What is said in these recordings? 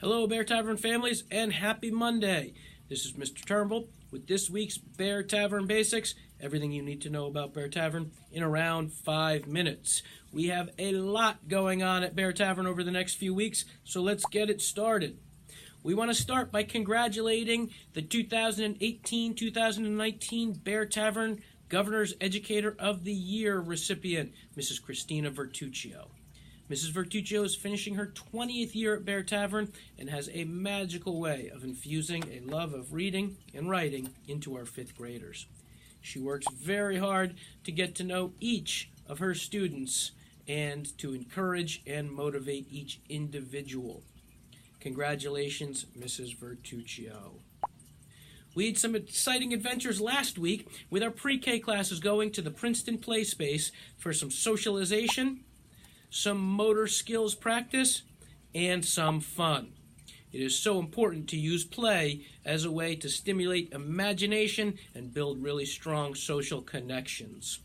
Hello, Bear Tavern families, and happy Monday. This is Mr. Turnbull with this week's Bear Tavern Basics, everything you need to know about Bear Tavern in around 5 minutes. We have a lot going on at Bear Tavern over the next few weeks, so let's get it started. We want to start by congratulating the 2018-2019 Bear Tavern Governor's Educator of the Year recipient, Mrs. Christina Vertuccio. Mrs. Vertuccio is finishing her 20th year at Bear Tavern and has a magical way of infusing a love of reading and writing into our 5th graders. She works very hard to get to know each of her students and to encourage and motivate each individual. Congratulations, Mrs. Vertuccio. We had some exciting adventures last week with our pre-K classes going to the Princeton Play Space for some socialization, some motor skills practice, and some fun. It is so important to use play as a way to stimulate imagination and build really strong social connections.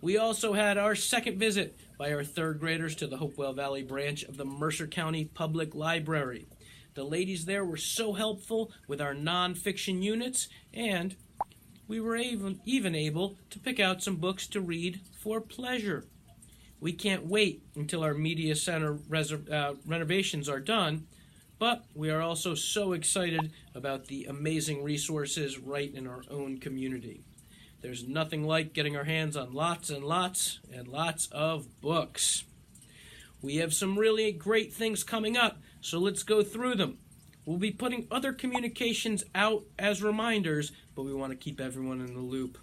We also had our second visit by our 3rd graders to the Hopewell Valley branch of the Mercer County Public Library. The ladies there were so helpful with our nonfiction units, and we were even able to pick out some books to read for pleasure. We can't wait until our media center renovations are done, but we are also so excited about the amazing resources right in our own community. There's nothing like getting our hands on lots and lots and lots of books. We have some really great things coming up, so let's go through them. We'll be putting other communications out as reminders, but we want to keep everyone in the loop.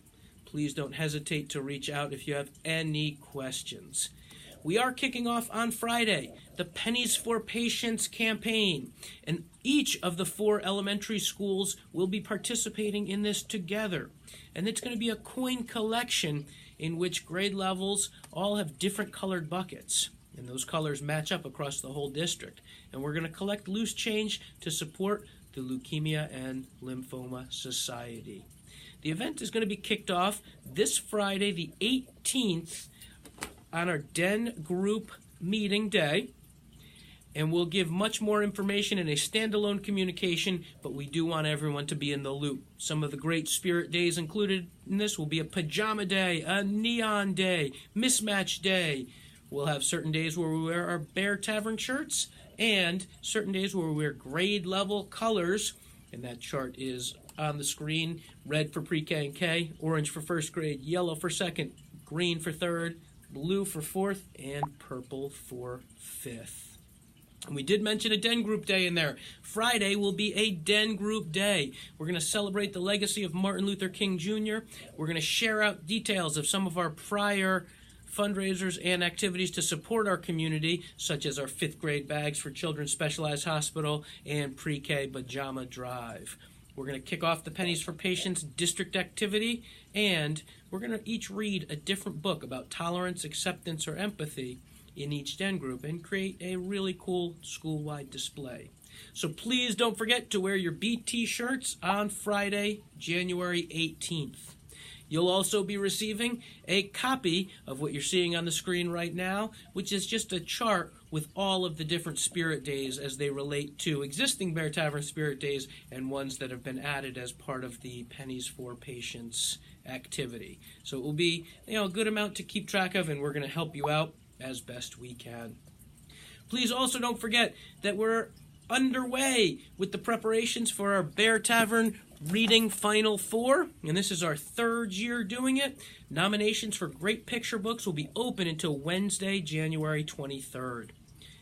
Please don't hesitate to reach out if you have any questions. We are kicking off on Friday the Pennies for Patients campaign, and each of the 4 elementary schools will be participating in this together. And it's going to be a coin collection in which grade levels all have different colored buckets, and those colors match up across the whole district. And we're going to collect loose change to support the Leukemia and Lymphoma Society. The event is going to be kicked off this Friday, the 18th, on our Den Group meeting day, and we'll give much more information in a standalone communication, but we do want everyone to be in the loop. Some of the great spirit days included in this will be a pajama day, a neon day, mismatch day. We'll have certain days where we wear our Bear Tavern shirts and certain days where we wear grade level colors, and that chart is on the screen: red for pre-K and K, orange for 1st grade, yellow for 2nd, green for 3rd, blue for 4th, and purple for 5th. And we did mention a Den Group Day in there. Friday will be a Den Group Day. We're going to celebrate the legacy of Martin Luther King Jr. We're going to share out details of some of our prior fundraisers and activities to support our community, such as our 5th grade bags for Children's Specialized Hospital and pre-K pajama drive. We're going to kick off the Pennies for Patients district activity, and we're going to each read a different book about tolerance, acceptance, or empathy in each Den group and create a really cool school-wide display. So please don't forget to wear your BT shirts on Friday, January 18th. You'll also be receiving a copy of what you're seeing on the screen right now, which is just a chart with all of the different spirit days as they relate to existing Bear Tavern spirit days and ones that have been added as part of the Pennies for Patients activity. So it will be a good amount to keep track of, and we're going to help you out as best we can. Please also don't forget that we're underway with the preparations for our Bear Tavern Reading Final Four, and this is our 3rd year doing it. Nominations for great picture books will be open until Wednesday, January 23rd.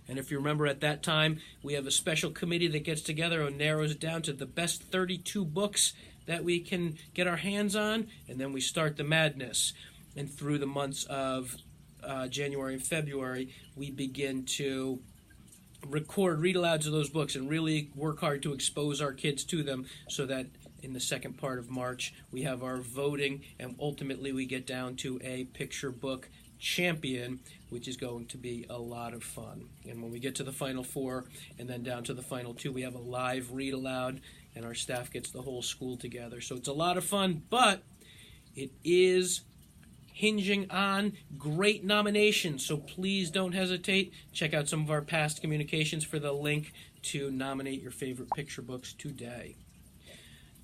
And if you remember, at that time, we have a special committee that gets together and narrows it down to the best 32 books that we can get our hands on, and then we start the madness. And through the months of January and February, we begin to record read-alouds of those books and really work hard to expose our kids to them, so that in the second part of March we have our voting, and ultimately we get down to a picture book champion, which is going to be a lot of fun. And when we get to the Final 4 and then down to the Final 2, we have a live read-aloud, and our staff gets the whole school together. So it's a lot of fun, but it is hinging on great nominations. So please don't hesitate. Check out some of our past communications for the link to nominate your favorite picture books today.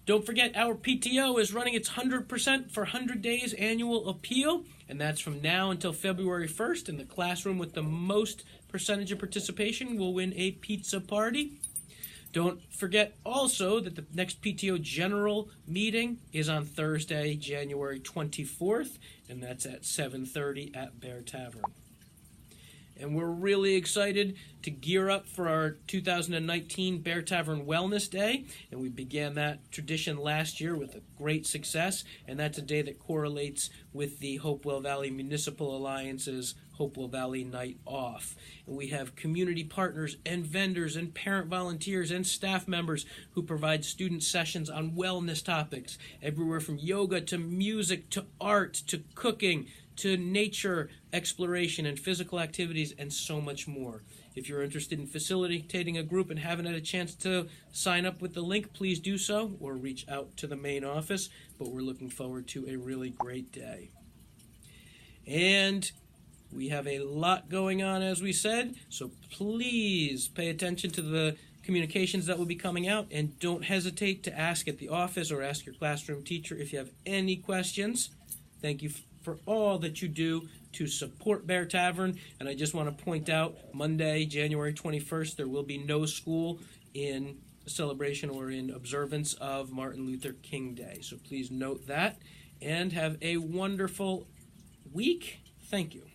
Don't forget, our PTO is running its 100% for 100 days annual appeal, and that's from now until February 1st. And the classroom with the most percentage of participation will win a pizza party. Don't forget also that the next PTO general meeting is on Thursday, January 24th, and that's at 7:30 at Bear Tavern. And we're really excited to gear up for our 2019 Bear Tavern Wellness Day. And we began that tradition last year with a great success. And that's a day that correlates with the Hopewell Valley Municipal Alliance's Hopewell Valley Night Off. And we have community partners and vendors and parent volunteers and staff members who provide student sessions on wellness topics, everywhere from yoga to music to art to cooking to nature exploration and physical activities, and so much more. If you're interested in facilitating a group and haven't had a chance to sign up with the link, please do so or reach out to the main office. But we're looking forward to a really great day. And we have a lot going on, as we said, so please pay attention to the communications that will be coming out, and don't hesitate to ask at the office or ask your classroom teacher if you have any questions. Thank you for all that you do to support Bear Tavern. And I just want to point out, Monday, January 21st, there will be no school in celebration or in observance of Martin Luther King Day. So please note that, and have a wonderful week. Thank you.